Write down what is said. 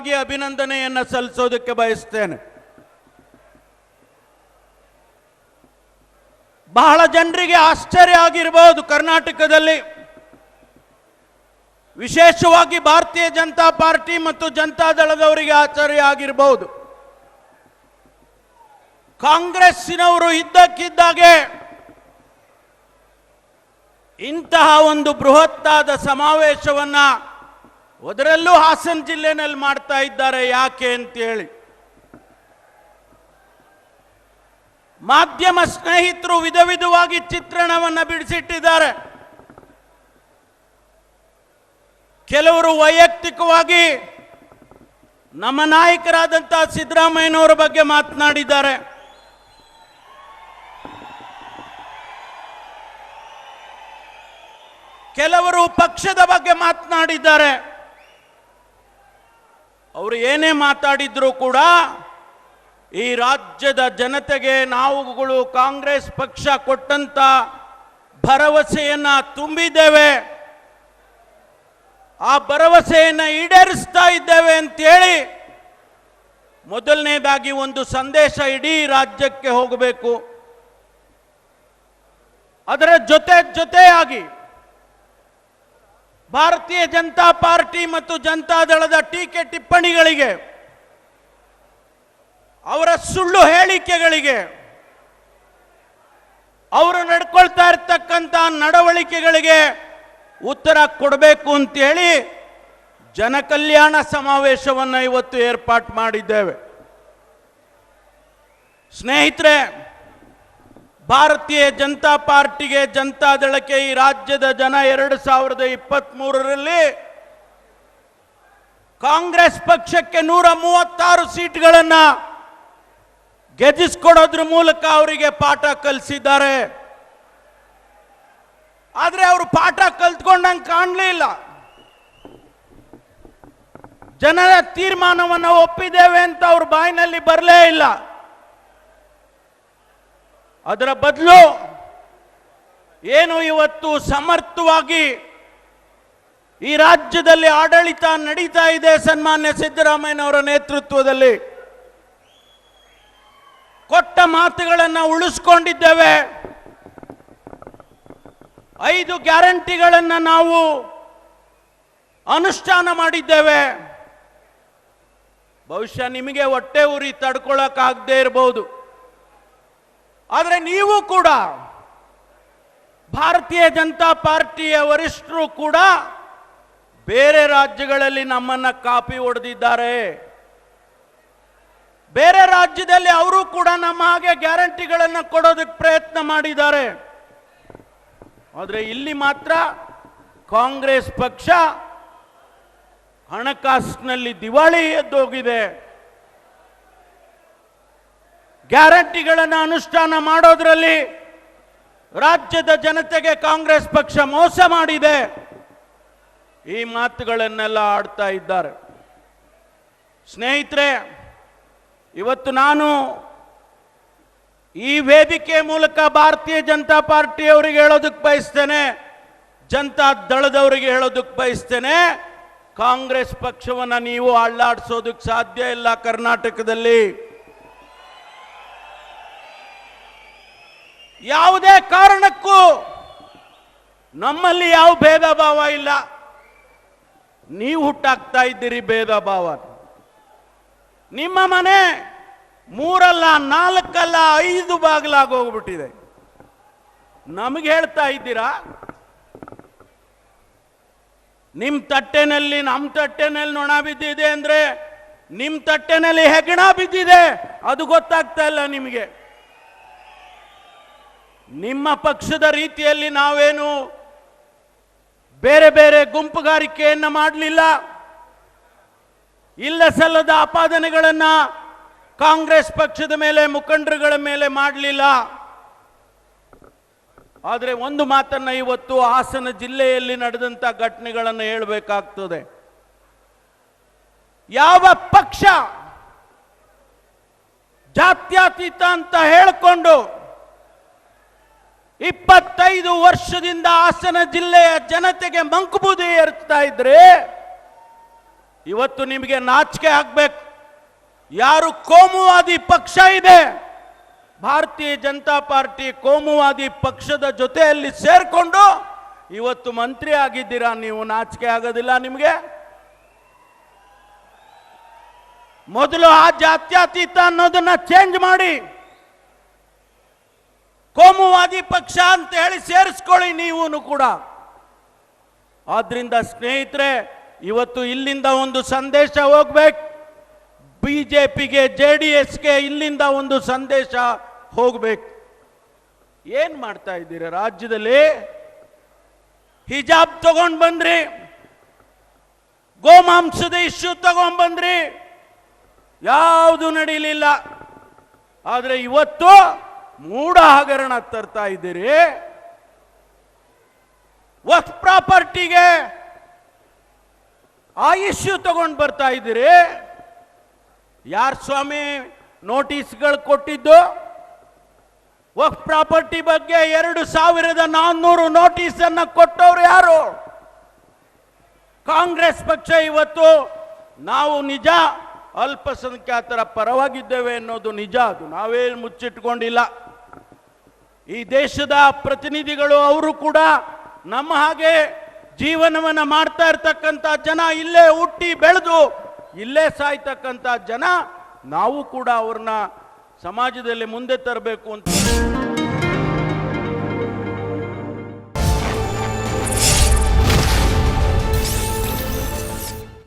ಪರವಾಗಿ ಅಭಿನಂದನೆಯನ್ನು ಸಲ್ಲಿಸೋದಕ್ಕೆ ಬಯಸ್ತೇನೆ. ಬಹಳ ಜನರಿಗೆ ಆಶ್ಚರ್ಯ ಆಗಿರಬಹುದು, ಕರ್ನಾಟಕದಲ್ಲಿ ವಿಶೇಷವಾಗಿ ಭಾರತೀಯ ಜನತಾ ಪಾರ್ಟಿ ಮತ್ತು ಜನತಾ ದಳದವರಿಗೆ ಆಶ್ಚರ್ಯ ಆಗಿರಬಹುದು. ಕಾಂಗ್ರೆಸ್ಸಿನವರು ಇದ್ದಕ್ಕಿದ್ದಾಗೆ ಇಂತಹ ಒಂದು ಬೃಹತ್ತಾದ ಸಮಾವೇಶವನ್ನ ಅದರಲ್ಲೂ ಹಾಸನ ಜಿಲ್ಲೆನಲ್ಲಿ ಮಾಡ್ತಾ ಇದ್ದಾರೆ. ಯಾಕೆ ಅಂತೇಳಿ ಮಾಧ್ಯಮ ಸ್ನೇಹಿತರು ವಿಧ ವಿಧವಾಗಿ ಚಿತ್ರಣವನ್ನು ಬಿಡಿಸಿಟ್ಟಿದ್ದಾರೆ. ಕೆಲವರು ವೈಯಕ್ತಿಕವಾಗಿ ನಮ್ಮ ನಾಯಕರಾದಂತಹ ಸಿದ್ದರಾಮಯ್ಯನವರ ಬಗ್ಗೆ ಮಾತನಾಡಿದ್ದಾರೆ. ಕೆಲವರು ಪಕ್ಷದ ಬಗ್ಗೆ ಮಾತನಾಡಿದ್ದಾರೆ. ಅವರು ಏನೇ ಮಾತಾಡಿದ್ರು ಕೂಡ ಈ ರಾಜ್ಯದ ಜನತೆಗೆ ನಾವುಗಳು ಕಾಂಗ್ರೆಸ್ ಪಕ್ಷ ಕೊಟ್ಟಂತ ಭರವಸೆಯನ್ನ ತುಂಬಿದ್ದೇವೆ, ಆ ಭರವಸೆಯನ್ನು ಈಡೇರಿಸ್ತಾ ಇದ್ದೇವೆ ಅಂತೇಳಿ ಮೊದಲನೇದಾಗಿ ಒಂದು ಸಂದೇಶ ಇಡೀ ರಾಜ್ಯಕ್ಕೆ ಹೋಗಬೇಕು. ಅದರ ಜೊತೆಯಾಗಿ ಭಾರತೀಯ ಜನತಾ ಪಾರ್ಟಿ ಮತ್ತು ಜನತಾ ದಳದ ಟೀಕೆ ಟಿಪ್ಪಣಿಗಳಿಗೆ, ಅವರ ಸುಳ್ಳು ಹೇಳಿಕೆಗಳಿಗೆ, ಅವರು ನಡ್ಕೊಳ್ತಾ ಇರ್ತಕ್ಕಂಥ ನಡವಳಿಕೆಗಳಿಗೆ ಉತ್ತರ ಕೊಡಬೇಕು ಅಂತೇಳಿ ಜನಕಲ್ಯಾಣ ಸಮಾವೇಶವನ್ನು ಇವತ್ತು ಏರ್ಪಾಡು ಮಾಡಿದ್ದೇವೆ. ಸ್ನೇಹಿತರೆ, ಭಾರತೀಯ ಜನತಾ ಪಾರ್ಟಿಗೆ, ಜನತಾ ದಳಕ್ಕೆ ಈ ರಾಜ್ಯದ ಜನ 2023ರಲ್ಲಿ ಕಾಂಗ್ರೆಸ್ ಪಕ್ಷಕ್ಕೆ 136 ಸೀಟ್ಗಳನ್ನು ಗೆದ್ದಿಸ್ಕೊಡೋದ್ರ ಮೂಲಕ ಅವರಿಗೆ ಪಾಠ ಕಲಿಸಿದ್ದಾರೆ. ಆದರೆ ಅವರು ಪಾಠ ಕಲ್ತ್ಕೊಂಡಂಗೆ ಕಾಣಲಿಲ್ಲ. ಜನರ ತೀರ್ಮಾನವನ್ನು ಒಪ್ಪಿದ್ದೇವೆ ಅಂತ ಅವ್ರ ಬಾಯಿನಲ್ಲಿ ಬರಲೇ ಇಲ್ಲ. ಅದರ ಬದಲು ಏನು ಇವತ್ತು ಸಮರ್ಥವಾಗಿ ಈ ರಾಜ್ಯದಲ್ಲಿ ಆಡಳಿತ ನಡೀತಾ ಇದೆ ಸನ್ಮಾನ್ಯ ಸಿದ್ದರಾಮಯ್ಯನವರ ನೇತೃತ್ವದಲ್ಲಿ, ಕೊಟ್ಟ ಮಾತುಗಳನ್ನು ಉಳಿಸ್ಕೊಂಡಿದ್ದೇವೆ. 5 ಗ್ಯಾರಂಟಿಗಳನ್ನು ನಾವು ಅನುಷ್ಠಾನ ಮಾಡಿದ್ದೇವೆ. ಬಹುಶಃ ನಿಮಗೆ ಹೊಟ್ಟೆ ಉರಿ ತಡ್ಕೊಳ್ಳೋಕ್ಕಾಗದೇ ಇರಬಹುದು, ಆದರೆ ನೀವು ಕೂಡ ಭಾರತೀಯ ಜನತಾ ಪಾರ್ಟಿಯ ವರಿಷ್ಠರು ಕೂಡ ಬೇರೆ ರಾಜ್ಯಗಳಲ್ಲಿ ನಮ್ಮನ್ನ ಕಾಪಿ ಹೊಡೆದಿದ್ದಾರೆ. ಬೇರೆ ರಾಜ್ಯದಲ್ಲಿ ಅವರು ಕೂಡ ನಮ್ಮ ಹಾಗೆ ಗ್ಯಾರಂಟಿಗಳನ್ನು ಕೊಡೋದಕ್ಕೆ ಪ್ರಯತ್ನ ಮಾಡಿದ್ದಾರೆ. ಆದರೆ ಇಲ್ಲಿ ಮಾತ್ರ ಕಾಂಗ್ರೆಸ್ ಪಕ್ಷ ಹಣಕಾಸಿನಲ್ಲಿ ದಿವಾಳಿ ಎದ್ದೋಗಿದೆ. ಗ್ಯಾರಂಟಿಗಳನ್ನು ಅನುಷ್ಠಾನ ಮಾಡೋದ್ರಲ್ಲಿ ರಾಜ್ಯದ ಜನತೆಗೆ ಕಾಂಗ್ರೆಸ್ ಪಕ್ಷ ಮೋಸ ಮಾಡಿದೆ. ಈ ಮಾತುಗಳನ್ನೆಲ್ಲ ಆಡ್ತಾ ಇದ್ದಾರೆ. ಸ್ನೇಹಿತರೆ, ಇವತ್ತು ನಾನು ಈ ವೇದಿಕೆ ಮೂಲಕ ಭಾರತೀಯ ಜನತಾ ಪಾರ್ಟಿಯವರಿಗೆ ಹೇಳೋದಕ್ಕೆ ಬಯಸ್ತೇನೆ, ಜನತಾ ದಳದವರಿಗೆ ಹೇಳೋದಕ್ಕೆ ಬಯಸ್ತೇನೆ, ಕಾಂಗ್ರೆಸ್ ಪಕ್ಷವನ್ನು ನೀವು ಅಳ್ಳಾಡಿಸೋದಕ್ಕೆ ಸಾಧ್ಯ ಇಲ್ಲ. ಕರ್ನಾಟಕದಲ್ಲಿ ಯಾವುದೇ ಕಾರಣಕ್ಕೂ ನಮ್ಮಲ್ಲಿ ಯಾವ ಭೇದ ಭಾವ ಇಲ್ಲ. ನೀವು ಹುಟ್ಟಾಕ್ತಾ ಇದ್ದೀರಿ ಭೇದ ಭಾವ. ನಿಮ್ಮ ಮನೆ 3 ಅಲ್ಲ 4 ಅಲ್ಲ 5 ಬಾಗಿಲಾಗೋಗ್ಬಿಟ್ಟಿದೆ. ನಮಗೆ ಹೇಳ್ತಾ ಇದ್ದೀರಾ ನಿಮ್ಮ ತಟ್ಟೆನಲ್ಲಿ ನಮ್ಮ ತಟ್ಟೆನಲ್ಲಿ ನೊಣ ಬಿದ್ದಿದೆ ಅಂದ್ರೆ ನಿಮ್ಮ ತಟ್ಟೆನಲ್ಲಿ ಹೆಗ್ಗಣ ಬಿದ್ದಿದೆ, ಅದು ಗೊತ್ತಾಗ್ತಾ ಇಲ್ಲ ನಿಮಗೆ. ನಿಮ್ಮ ಪಕ್ಷದ ರೀತಿಯಲ್ಲಿ ನಾವೇನು ಬೇರೆ ಬೇರೆ ಗುಂಪುಗಾರಿಕೆಯನ್ನು ಮಾಡಲಿಲ್ಲ, ಇಲ್ಲ ಸಲ್ಲದ ಆಪಾದನೆಗಳನ್ನು ಕಾಂಗ್ರೆಸ್ ಪಕ್ಷದ ಮೇಲೆ, ಮುಖಂಡರುಗಳ ಮೇಲೆ ಮಾಡಲಿಲ್ಲ. ಆದರೆ ಒಂದು ಮಾತನ್ನ ಇವತ್ತು ಹಾಸನ ಜಿಲ್ಲೆಯಲ್ಲಿ ನಡೆದಂತ ಘಟನೆಗಳನ್ನು ಹೇಳಬೇಕಾಗ್ತದೆ. ಯಾವ ಪಕ್ಷ ಜಾತ್ಯತೀತ ಅಂತ ಹೇಳಿಕೊಂಡು 25 ವರ್ಷದಿಂದ ಹಾಸನ ಜಿಲ್ಲೆಯ ಜನತೆಗೆ ಮಂಕುಬೂದಿ ಏರ್ತಾ ಇದ್ರೆ, ಇವತ್ತು ನಿಮಗೆ ನಾಚಿಕೆ ಆಗ್ಬೇಕು. ಯಾರು ಕೋಮುವಾದಿ ಪಕ್ಷ ಇದೆ, ಭಾರತೀಯ ಜನತಾ ಪಾರ್ಟಿ ಕೋಮುವಾದಿ ಪಕ್ಷದ ಜೊತೆಯಲ್ಲಿ ಸೇರ್ಕೊಂಡು ಇವತ್ತು ಮಂತ್ರಿ ಆಗಿದ್ದೀರಾ. ನೀವು ನಾಚಿಕೆ ಆಗೋದಿಲ್ಲ ನಿಮಗೆ? ಮೊದಲು ಆ ಜಾತ್ಯತೀತ ಅನ್ನೋದನ್ನ ಚೇಂಜ್ ಮಾಡಿ ಕೋಮುವಾದಿ ಪಕ್ಷ ಅಂತ ಹೇಳಿ ಸೇರಿಸ್ಕೊಳ್ಳಿ ನೀವು ಕೂಡ. ಆದ್ರಿಂದ ಸ್ನೇಹಿತರೆ, ಇವತ್ತು ಇಲ್ಲಿಂದ ಒಂದು ಸಂದೇಶ ಹೋಗ್ಬೇಕು. ಬಿಜೆಪಿಗೆ, JDSಗೆ ಇಲ್ಲಿಂದ ಒಂದು ಸಂದೇಶ ಹೋಗ್ಬೇಕು. ಏನ್ ಮಾಡ್ತಾ ಇದ್ದೀರಾ ರಾಜ್ಯದಲ್ಲಿ? ಹಿಜಾಬ್ ತಗೊಂಡ್ ಬಂದ್ರಿ, ಗೋಮಾಂಸದ ಇಶ್ಯೂ ತಗೊಂಡ್ ಬಂದ್ರಿ, ಯಾವುದು ನಡೀಲಿಲ್ಲ. ಆದ್ರೆ ಇವತ್ತು ಮೂಢ ಹಗರಣ ತರ್ತಾ ಇದ್ದೀರಿ. ವಕ್ಫ್ ಪ್ರಾಪರ್ಟಿಗೆ ಆ ಇಶ್ಯೂ ತಗೊಂಡು ಬರ್ತಾ ಇದ್ದೀರಿ. ಯಾರ್ ಸ್ವಾಮಿ ನೋಟಿಸ್ಗಳು ಕೊಟ್ಟಿದ್ದು? ವಕ್ಫ್ ಪ್ರಾಪರ್ಟಿ ಬಗ್ಗೆ 2400 ನೋಟಿಸ್ ಅನ್ನ ಕೊಟ್ಟವ್ರು ಯಾರು? ಕಾಂಗ್ರೆಸ್ ಪಕ್ಷ. ಇವತ್ತು ನಾವು ನಿಜ ಅಲ್ಪಸಂಖ್ಯಾತರ ಪರವಾಗಿದ್ದೇವೆ ಅನ್ನೋದು ನಿಜ, ಅದು ನಾವೇನು ಮುಚ್ಚಿಟ್ಕೊಂಡಿಲ್ಲ. ಈ ದೇಶದ ಪ್ರತಿನಿಧಿಗಳು ಅವರು ಕೂಡ ನಮ್ಮ ಹಾಗೆ ಜೀವನವನ್ನು ಮಾಡ್ತಾ ಇರ್ತಕ್ಕಂಥ ಜನ, ಇಲ್ಲೇ ಹುಟ್ಟಿ ಬೆಳೆದು ಇಲ್ಲೇ ಸಾಯ್ತಕ್ಕಂಥ ಜನ. ನಾವು ಕೂಡ ಅವ್ರನ್ನ ಸಮಾಜದಲ್ಲಿ ಮುಂದೆ ತರಬೇಕು ಅಂತ